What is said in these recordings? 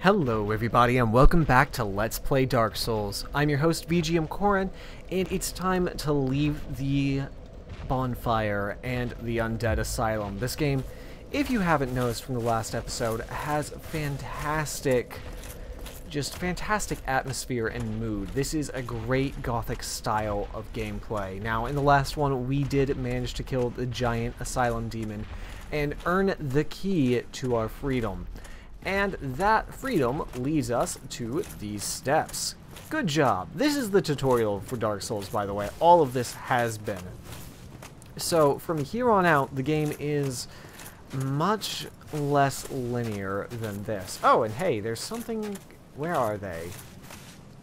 Hello everybody and welcome back to Let's Play Dark Souls. I'm your host VGMKoren, and it's time to leave the bonfire and the undead asylum. This game, if you haven't noticed from the last episode, has fantastic atmosphere and mood. This is a great gothic style of gameplay. Now, in the last one, we did manage to kill the giant asylum demon and earn the key to our freedom. And that freedom leads us to these steps. Good job. This is the tutorial for Dark Souls, by the way. All of this has been. So, from here on out, the game is much less linear than this. Oh, and hey, there's something... Where are they?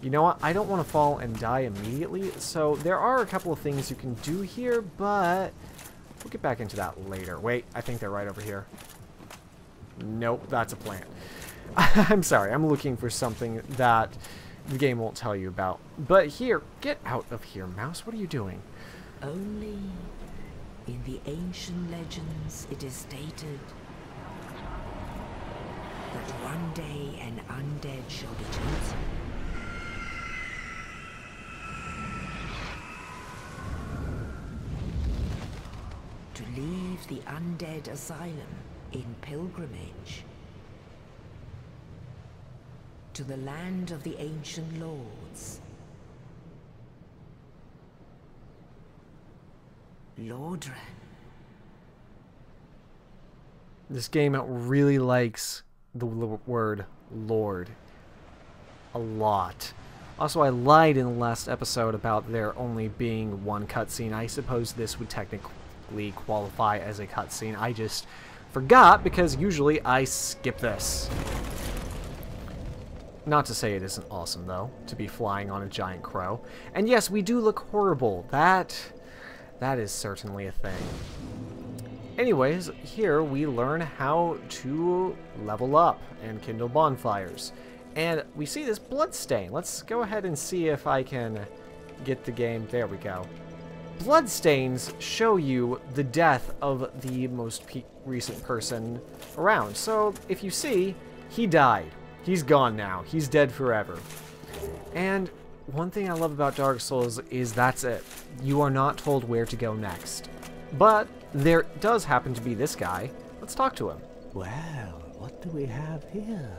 You know what? I don't want to fall and die immediately, so there are a couple of things you can do here, but we'll get back into that later. Wait, I think they're right over here. Nope, that's a plant. I'm sorry, I'm looking for something that the game won't tell you about. But here, get out of here, mouse. What are you doing? Only in the ancient legends it is stated that one day an undead shall be chosen. To leave the undead asylum in pilgrimage to the land of the ancient lords. Lordran. This game really likes the word Lord a lot. Also, I lied in the last episode about there only being one cutscene. I suppose this would technically qualify as a cutscene. I just forgot because usually I skip this. Not to say it isn't awesome, though, to be flying on a giant crow. And yes, we do look horrible. That is certainly a thing. Anyways, here we learn how to level up and kindle bonfires. And we see this blood stain. Let's go ahead and see if I can get the game. There we go. Bloodstains show you the death of the most recent person around. So, if you see, he died. He's gone now. He's dead forever. And one thing I love about Dark Souls is that's it. You are not told where to go next. But there does happen to be this guy. Let's talk to him. Well, what do we have here?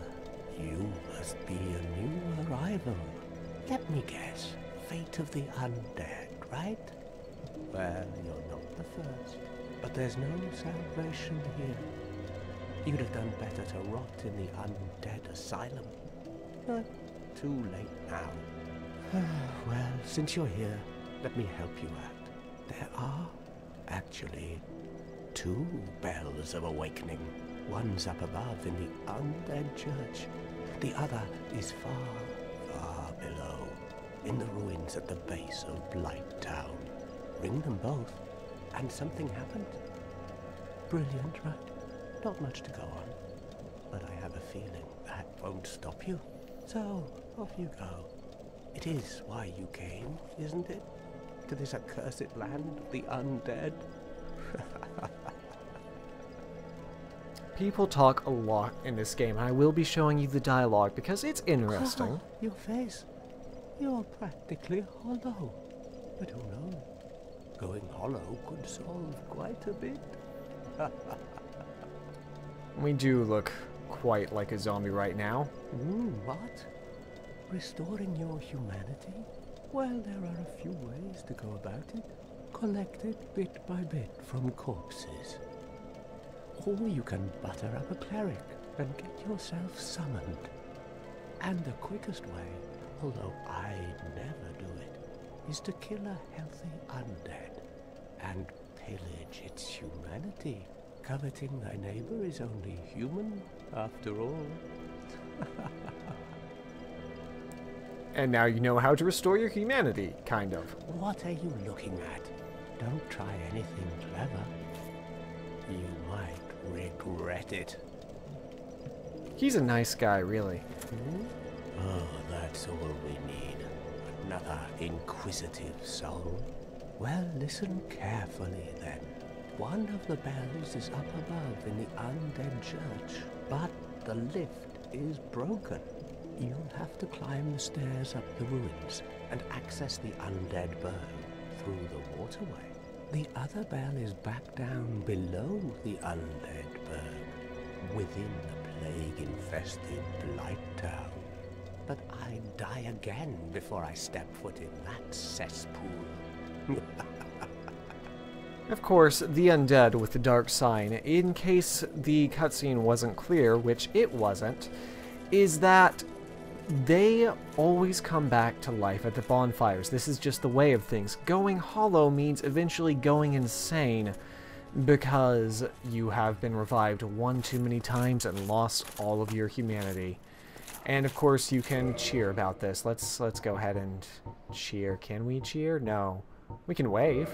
You must be a new arrival. Let me guess. Fate of the undead, right? Well, you're not the first, but there's no salvation here. You'd have done better to rot in the undead asylum. But too late now. Well, since you're here, let me help you out. There are, actually, two bells of awakening. One's up above in the undead church. The other is far, far below, in the ruins at the base of Blight Town. Ring them both, and something happened. Brilliant, right? Not much to go on, but I have a feeling that won't stop you. So, off you go. It is why you came, isn't it? To this accursed land of the undead? People talk a lot in this game, and I will be showing you the dialogue because it's interesting. Your face. You're practically hollow. But who knows? Going hollow could solve quite a bit. We do look quite like a zombie right now. What? Restoring your humanity? Well, there are a few ways to go about it. Collect it bit by bit from corpses. Or you can butter up a cleric and get yourself summoned. And the quickest way, although I'd never do it, is to kill a healthy undead and pillage its humanity. Coveting thy neighbor is only human, after all. And now you know how to restore your humanity, kind of. What are you looking at? Don't try anything clever. You might regret it. He's a nice guy, really. Oh, that's all we need. Another inquisitive soul. Well, listen carefully then. One of the bells is up above in the undead church, but the lift is broken. You'll have to climb the stairs up the ruins and access the undead burg through the waterway. The other bell is back down below the undead burg, within the plague-infested Blight Town. But I'd die again before I step foot in that cesspool. Of course, the undead with the dark sign, in case the cutscene wasn't clear, which it wasn't, is that they always come back to life at the bonfires. This is just the way of things. Going hollow means eventually going insane because you have been revived one too many times and lost all of your humanity. And of course you can cheer about this. Let's go ahead and cheer. Can we cheer? No. We can wave.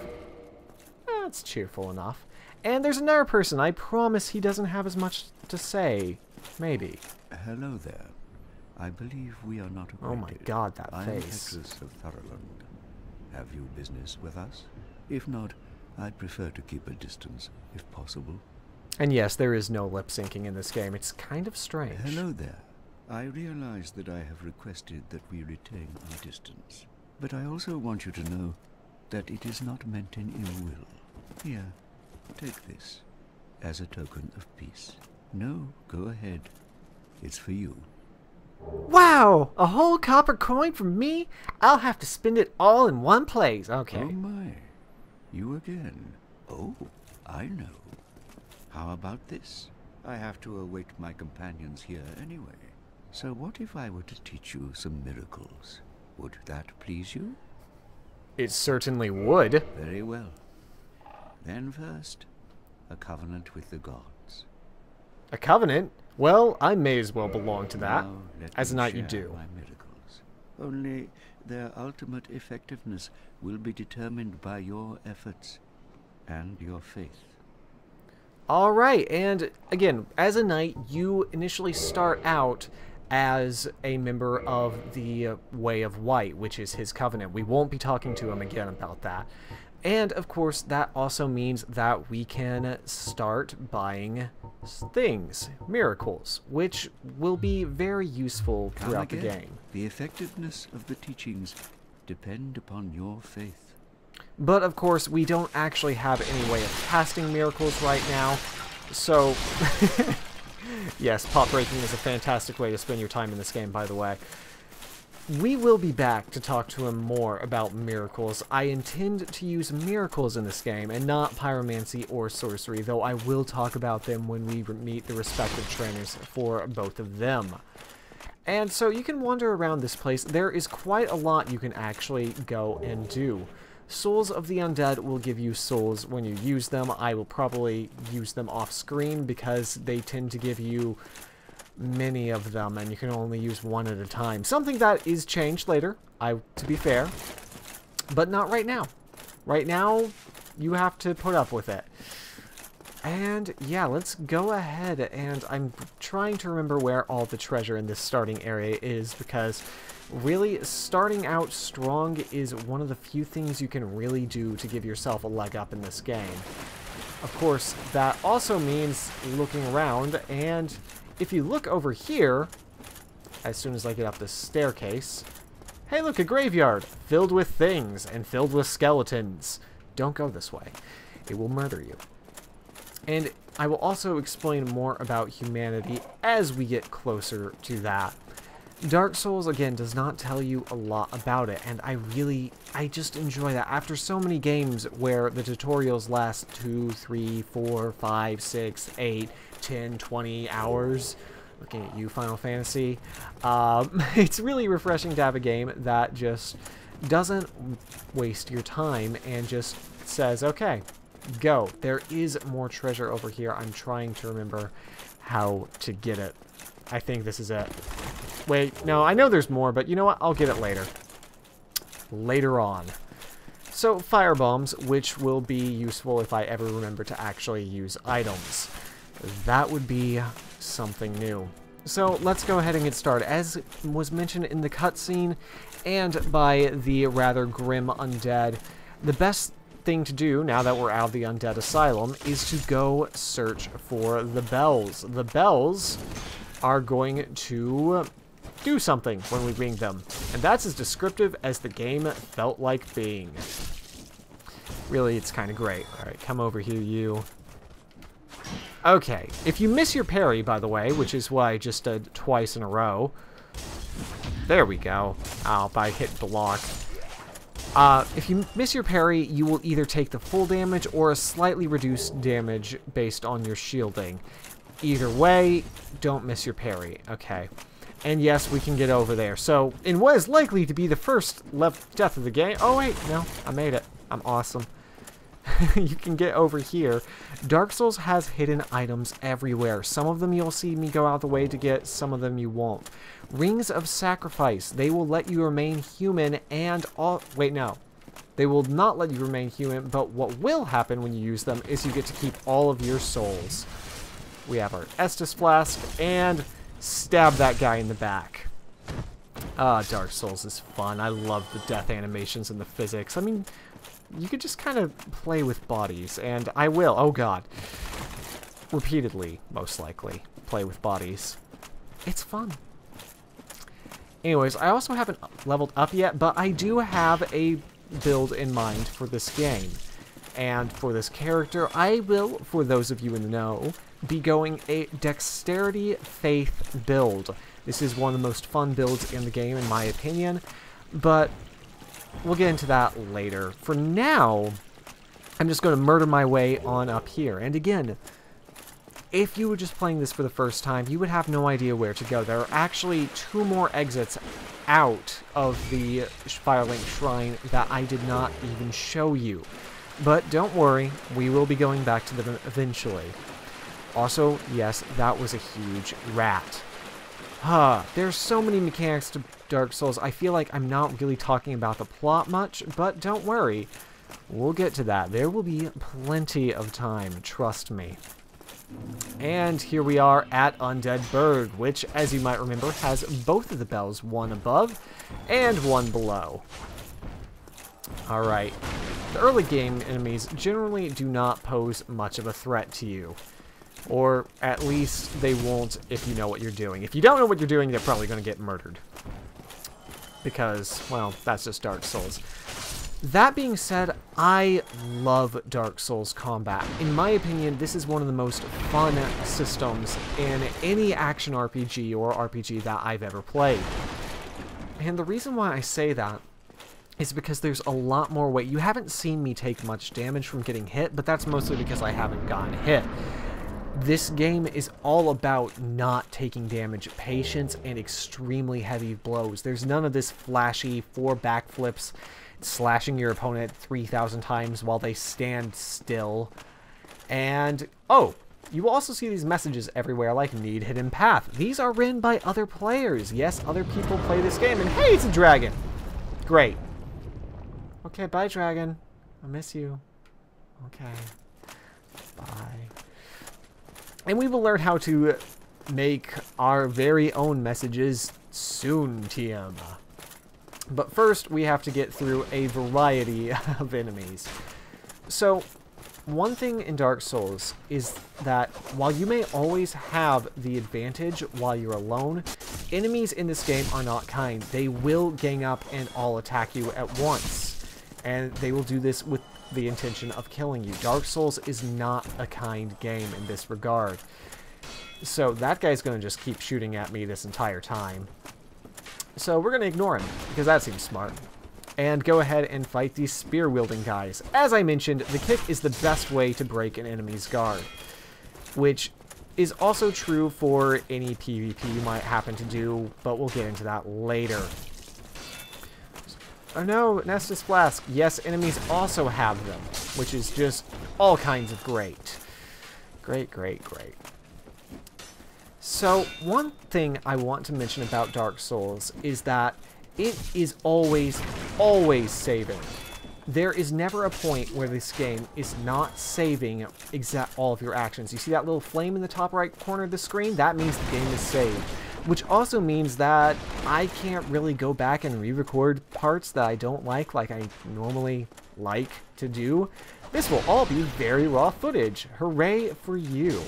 That's cheerful enough. And there's another person. I promise he doesn't have as much to say. Maybe. Hello there. I believe we are not acquainted. Oh my god, that I face. am Petrus of Thurland. Have you business with us? If not, I'd prefer to keep a distance, if possible. And yes, there is no lip syncing in this game. It's kind of strange. Hello there. I realize that I have requested that we retain our distance. But I also want you to know that it is not meant in ill will. Here, take this, as a token of peace. No, go ahead. It's for you. Wow! A whole copper coin from me? I'll have to spend it all in one place. Okay. Oh my. You again. Oh, I know. How about this? I have to await my companions here anyway. So what if I were to teach you some miracles? Would that please you? It certainly would. Very well. Then first, a covenant with the gods. A covenant? Well, I may as well belong to that. Now, let As a me knight you share do. my miracles. Only their ultimate effectiveness will be determined by your efforts and your faith. Alright, and again, as a knight, you initially start out as a member of the Way of White, which is his covenant. We won't be talking to him again about that. And, of course, that also means that we can start buying things, miracles, which will be very useful throughout the game. The effectiveness of the teachings depend upon your faith. But, of course, we don't actually have any way of casting miracles right now, so... Yes, pot breaking is a fantastic way to spend your time in this game, by the way. We will be back to talk to him more about miracles. I intend to use miracles in this game and not pyromancy or sorcery, though I will talk about them when we meet the respective trainers for both of them. And so you can wander around this place. There is quite a lot you can actually go and do. Souls of the Undead will give you souls when you use them. I will probably use them off screen because they tend to give you many of them and you can only use one at a time. Something that is changed later, to be fair, but not right now. Right now, you have to put up with it. And yeah, let's go ahead, and I'm trying to remember where all the treasure in this starting area is, because really starting out strong is one of the few things you can really do to give yourself a leg up in this game. Of course, that also means looking around, and if you look over here, as soon as I get up this staircase, hey look, a graveyard filled with things and filled with skeletons. Don't go this way. It will murder you. And I will also explain more about humanity as we get closer to that. Dark Souls, again, does not tell you a lot about it, and I just enjoy that. After so many games where the tutorials last 2, 3, 4, 5, 6, 8, 10, 20 hours, looking at you, Final Fantasy, it's really refreshing to have a game that just doesn't waste your time and just says, okay, go. There is more treasure over here. I'm trying to remember how to get it. I think this is it. Wait, no, I know there's more, but you know what? I'll get it later. Later on. So, fire bombs, which will be useful if I ever remember to actually use items. That would be something new. So, let's go ahead and get started. As was mentioned in the cutscene and by the rather grim undead, the best thing to do now that we're out of the undead asylum is to go search for the bells. The bells are going to do something when we ring them. And that's as descriptive as the game felt like being. Really, it's kind of great. Alright, come over here, you. Okay, if you miss your parry, by the way, which is what I just did twice in a row. There we go. Ow, by hitting the lock. If you miss your parry, you will either take the full damage or a slightly reduced damage based on your shielding. Either way, don't miss your parry. Okay. And yes, we can get over there. So, in what is likely to be the first death of the game... Oh, wait. No, I made it. I'm awesome. You can get over here. Dark Souls has hidden items everywhere. Some of them you'll see me go out the way to get. Some of them you won't. Rings of Sacrifice. They will let you remain human and all... Wait, no. They will not let you remain human, but what will happen when you use them is you get to keep all of your souls. We have our Estus Flask, and stab that guy in the back. Dark Souls is fun. I love the death animations and the physics. I mean, you could just kind of play with bodies, and I will. Oh, God. Repeatedly, most likely, play with bodies. It's fun. Anyways, I also haven't leveled up yet, but I do have a build in mind for this game. And for this character, I will, for those of you in the know, be going a Dexterity Faith build. This is one of the most fun builds in the game, in my opinion, but we'll get into that later. For now, I'm just going to murder my way on up here. And again, if you were just playing this for the first time, you would have no idea where to go. There are actually 2 more exits out of the Firelink Shrine that I did not even show you. But don't worry, we will be going back to them eventually. Also, yes, that was a huge rat. There's so many mechanics to Dark Souls, I feel like I'm not really talking about the plot much, but don't worry. We'll get to that. There will be plenty of time, trust me. And here we are at Undead Burg, which, as you might remember, has both of the bells, one above and one below. Alright. The early game enemies generally do not pose much of a threat to you. Or at least they won't if you know what you're doing. If you don't know what you're doing, they're probably going to get murdered. Because, well, that's just Dark Souls. That being said, I love Dark Souls combat. In my opinion, this is one of the most fun systems in any action RPG or RPG that I've ever played. And the reason why I say that is because there's a lot more weight. You haven't seen me take much damage from getting hit, but that's mostly because I haven't gotten hit. This game is all about not taking damage, patience, and extremely heavy blows. There's none of this flashy 4 backflips, slashing your opponent 3,000 times while they stand still. And, oh, you will also see these messages everywhere like Need Hidden Path. These are written by other players. Yes, other people play this game, and hey, it's a dragon! Great. Okay, bye, dragon. I miss you. Okay. Bye. And we will learn how to make our very own messages soon, TM. But first, we have to get through a variety of enemies. So, one thing in Dark Souls is that while you may always have the advantage while you're alone, enemies in this game are not kind. They will gang up and all attack you at once. And they will do this with the intention of killing you. Dark Souls is not a kind game in this regard. So that guy's going to just keep shooting at me this entire time. So we're going to ignore him, because that seems smart. And go ahead and fight these spear-wielding guys. As I mentioned, the kick is the best way to break an enemy's guard, which is also true for any PvP you might happen to do, but we'll get into that later. Oh no, Estus Flask. Yes, enemies also have them, which is just all kinds of great. Great, great, great. So, one thing I want to mention about Dark Souls is that it is always, always saving. There is never a point where this game is not saving all of your actions. You see that little flame in the top right corner of the screen? That means the game is saved. Which also means that I can't really go back and re-record parts that I don't like I normally like to do. This will all be very raw footage. Hooray for you.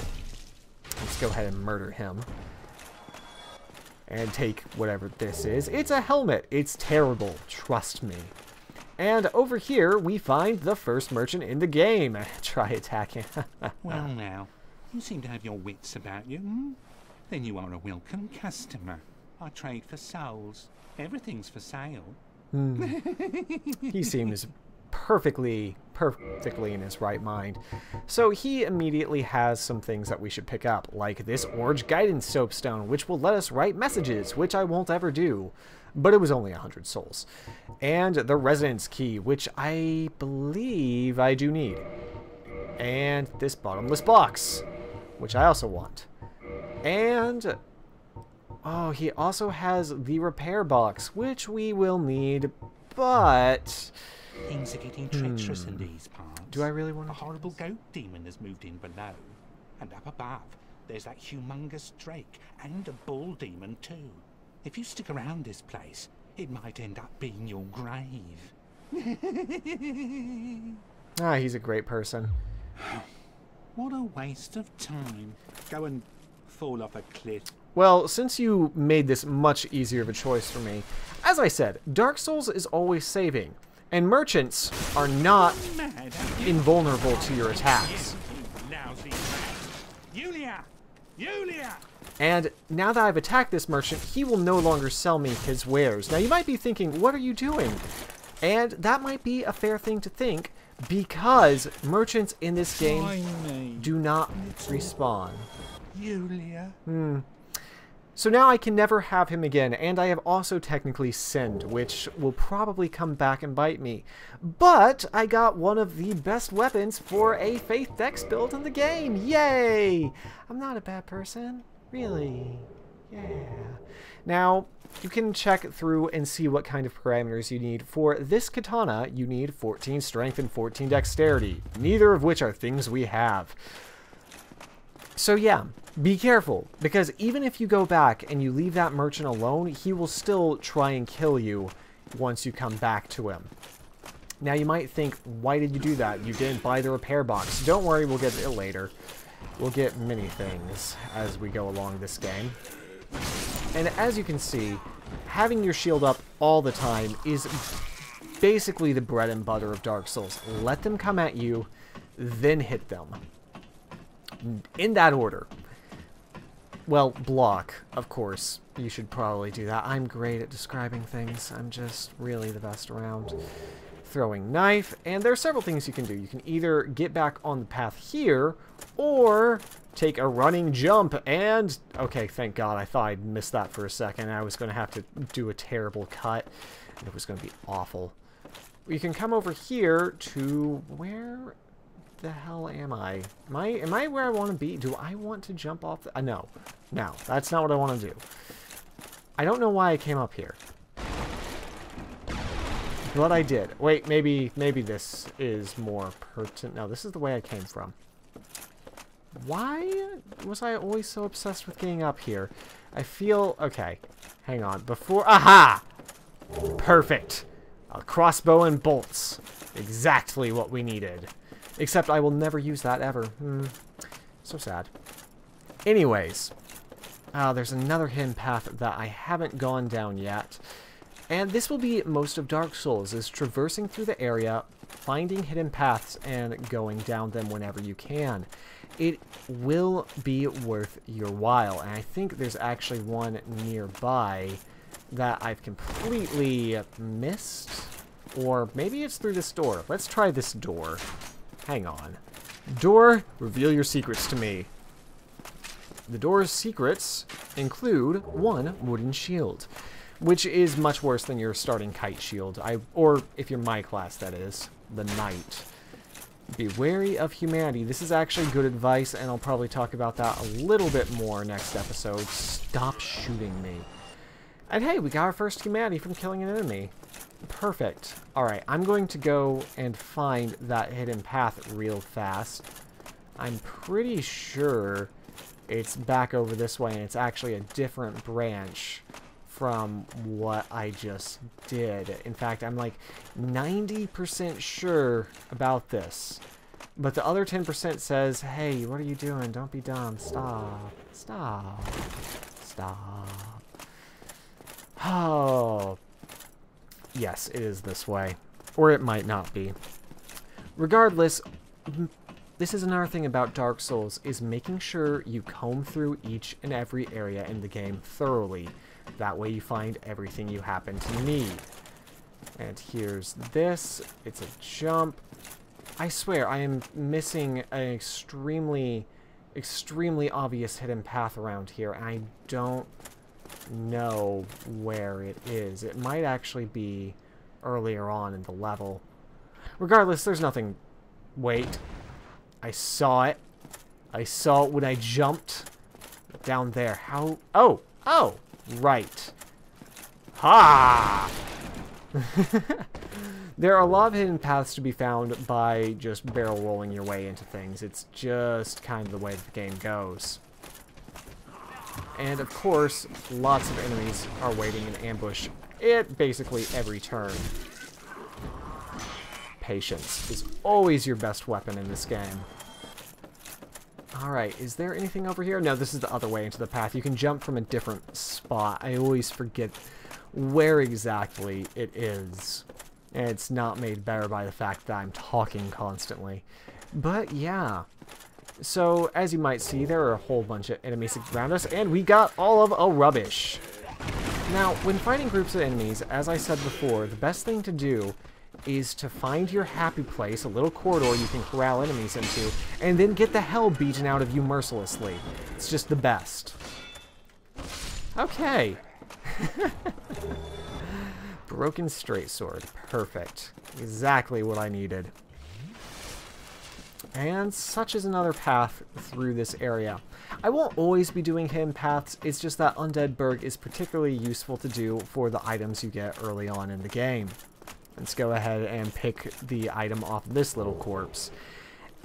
Let's go ahead and murder him. and take whatever this is. It's a helmet. It's terrible. Trust me. And over here, we find the first merchant in the game. Try attacking. Well now, you seem to have your wits about you, hmm? Then you are a welcome customer. I trade for souls. Everything's for sale. He seems perfectly in his right mind. So he immediately has some things that we should pick up, like this orange guidance soapstone, which will let us write messages, which I won't ever do. But it was only 100 souls. And the residence key, which I believe I do need. And this bottomless box, which I also want. And oh, he also has the repair box, which we will need, but Things are getting treacherous in these parts. do I really want A to? horrible goat demon has moved in below. And up above, there's that humongous drake and a bull demon too. If you stick around this place, it might end up being your grave. Ah, he's a great person. What a waste of time. Go and fall off a cliff. Well, since you made this much easier of a choice for me, as I said, Dark Souls is always saving, and merchants are not Mad, invulnerable to your attacks. you lousy rat. Yulia! Yulia! And now that I've attacked this merchant, he will no longer sell me his wares. Now you might be thinking, what are you doing? And that might be a fair thing to think, because merchants in this game do not respawn. Yulia. So now I can never have him again, and I have also technically sinned, which will probably come back and bite me. But I got one of the best weapons for a Faith Dex build in the game. Yay! I'm not a bad person. Really. Yeah. Now, you can check through and see what kind of parameters you need. For this katana, you need 14 strength and 14 dexterity, neither of which are things we have. So yeah, be careful, because even if you go back and you leave that merchant alone, he will still try and kill you once you come back to him. Now you might think, why did you do that? You didn't buy the repair box. Don't worry, we'll get it later. We'll get many things as we go along this game. And as you can see, having your shield up all the time is basically the bread and butter of Dark Souls. Let them come at you, then hit them. In that order. Well, block, of course. You should probably do that. I'm great at describing things. I'm just really the best around. Throwing knife, and there are several things you can do. You can either get back on the path here, or take a running jump, and... Okay, thank God. I thought I'd missed that for a second. I was going to have to do a terrible cut, and it was going to be awful. You can come over here to... Where the hell am I? Am I where I want to be? Do I want to jump off the... no. No, that's not what I want to do. I don't know why I came up here. But I did. Wait, maybe this is more pertinent. No, this is the way I came from. Why was I always so obsessed with getting up here? I feel... Okay, hang on. Before... Aha! Perfect. A crossbow and bolts. Exactly what we needed. Except I will never use that ever. So sad. Anyways. There's another hidden path that I haven't gone down yet. And this will be most of Dark Souls, is traversing through the area, finding hidden paths, and going down them whenever you can. It will be worth your while, and I think there's actually one nearby that I've completely missed. Or maybe it's through this door. Let's try this door. Hang on. Door, reveal your secrets to me. The door's secrets include one wooden shield, which is much worse than your starting kite shield. Or if you're my class, that is, the knight. Be wary of humanity. This is actually good advice, and I'll probably talk about that a little bit more next episode. Stop shooting me. And hey, we got our first humanity from killing an enemy. Perfect. Alright, I'm going to go and find that hidden path real fast. I'm pretty sure it's back over this way, and it's actually a different branch from what I just did. In fact, I'm like 90% sure about this. But the other 10% says, hey, what are you doing? Don't be dumb. Stop. Stop. Stop. Oh. Yes, it is this way. Or it might not be. Regardless, this is another thing about Dark Souls, is making sure you comb through each and every area in the game thoroughly. That way you find everything you happen to need. And here's this. It's a jump. I swear, I am missing an extremely obvious hidden path around here, and I don't know where it is. It might actually be earlier on in the level. Regardless, there's nothing... Wait. I saw it. I saw it when I jumped down there. How... Oh! Oh! Right. Ha! There are a lot of hidden paths to be found by just barrel rolling your way into things. It's just kind of the way the game goes. And of course, lots of enemies are waiting in ambush at basically every turn. Patience is always your best weapon in this game. Alright, is there anything over here? No, this is the other way into the path. You can jump from a different spot. I always forget where exactly it is. And it's not made better by the fact that I'm talking constantly. But yeah. So, as you might see, there are a whole bunch of enemies around us, and we got all of a rubbish. Now, when fighting groups of enemies, as I said before, the best thing to do is to find your happy place, a little corridor you can corral enemies into, and then get the hell beaten out of you mercilessly. It's just the best. Okay. Broken straight sword. Perfect. Exactly what I needed. And such is another path through this area. I won't always be doing hidden paths, it's just that Undead Burg is particularly useful to do for the items you get early on in the game. Let's go ahead and pick the item off this little corpse.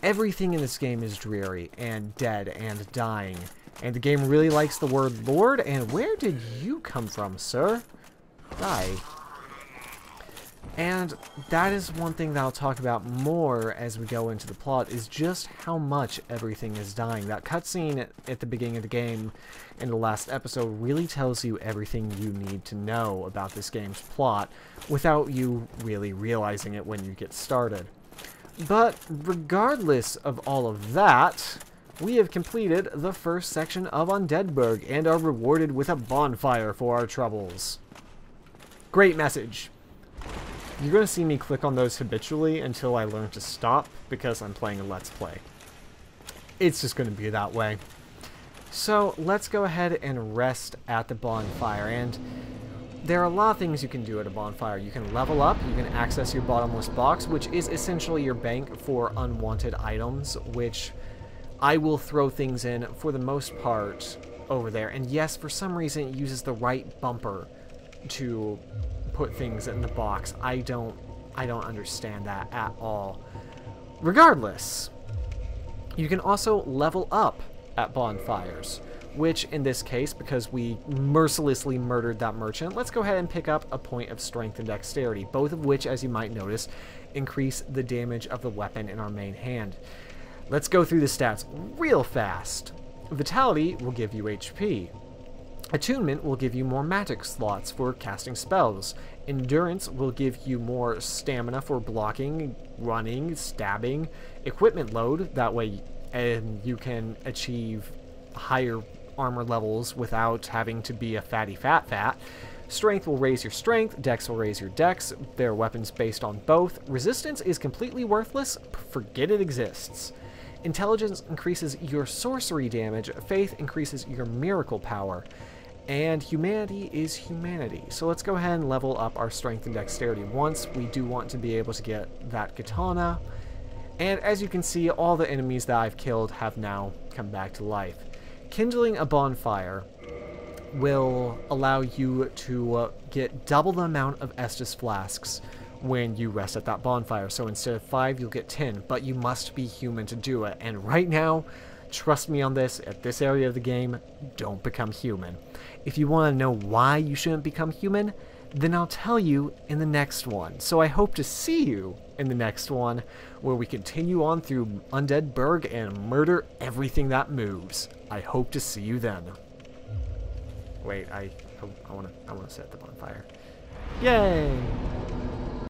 Everything in this game is dreary and dead and dying. And the game really likes the word Lord, and where did you come from, sir? Die. And that is one thing that I'll talk about more as we go into the plot, is just how much everything is dying. That cutscene at the beginning of the game in the last episode really tells you everything you need to know about this game's plot without you really realizing it when you get started. But regardless of all of that, we have completed the first section of Undeadburg and are rewarded with a bonfire for our troubles. Great message. You're going to see me click on those habitually until I learn to stop, because I'm playing a Let's Play. It's just going to be that way. So let's go ahead and rest at the bonfire, and there are a lot of things you can do at a bonfire. You can level up, you can access your bottomless box, which is essentially your bank for unwanted items, which I will throw things in for the most part over there. And yes, for some reason it uses the right bumper to put things in the box. I don't understand that at all. Regardless, you can also level up at bonfires, which in this case, because we mercilessly murdered that merchant, let's go ahead and pick up a point of strength and dexterity, both of which, as you might notice, increase the damage of the weapon in our main hand. Let's go through the stats real fast. Vitality will give you HP. Attunement will give you more magic slots for casting spells. Endurance will give you more stamina for blocking, running, stabbing. Equipment load, that way you can achieve higher armor levels without having to be a fatty fat. Strength will raise your strength, dex will raise your dex. There are weapons based on both. Resistance is completely worthless, forget it exists. Intelligence increases your sorcery damage, faith increases your miracle power, and humanity is humanity. So let's go ahead and level up our strength and dexterity once. We do want to be able to get that katana. And as you can see, all the enemies that I've killed have now come back to life. Kindling a bonfire will allow you to get double the amount of Estus flasks when you rest at that bonfire. So instead of 5, you'll get 10, but you must be human to do it. And right now, trust me on this, at this area of the game, don't become human. If you want to know why you shouldn't become human, then I'll tell you in the next one. So I hope to see you in the next one, where we continue on through Undead Burg and murder everything that moves. I hope to see you then. Wait, I I wanna set the bonfire. Yay!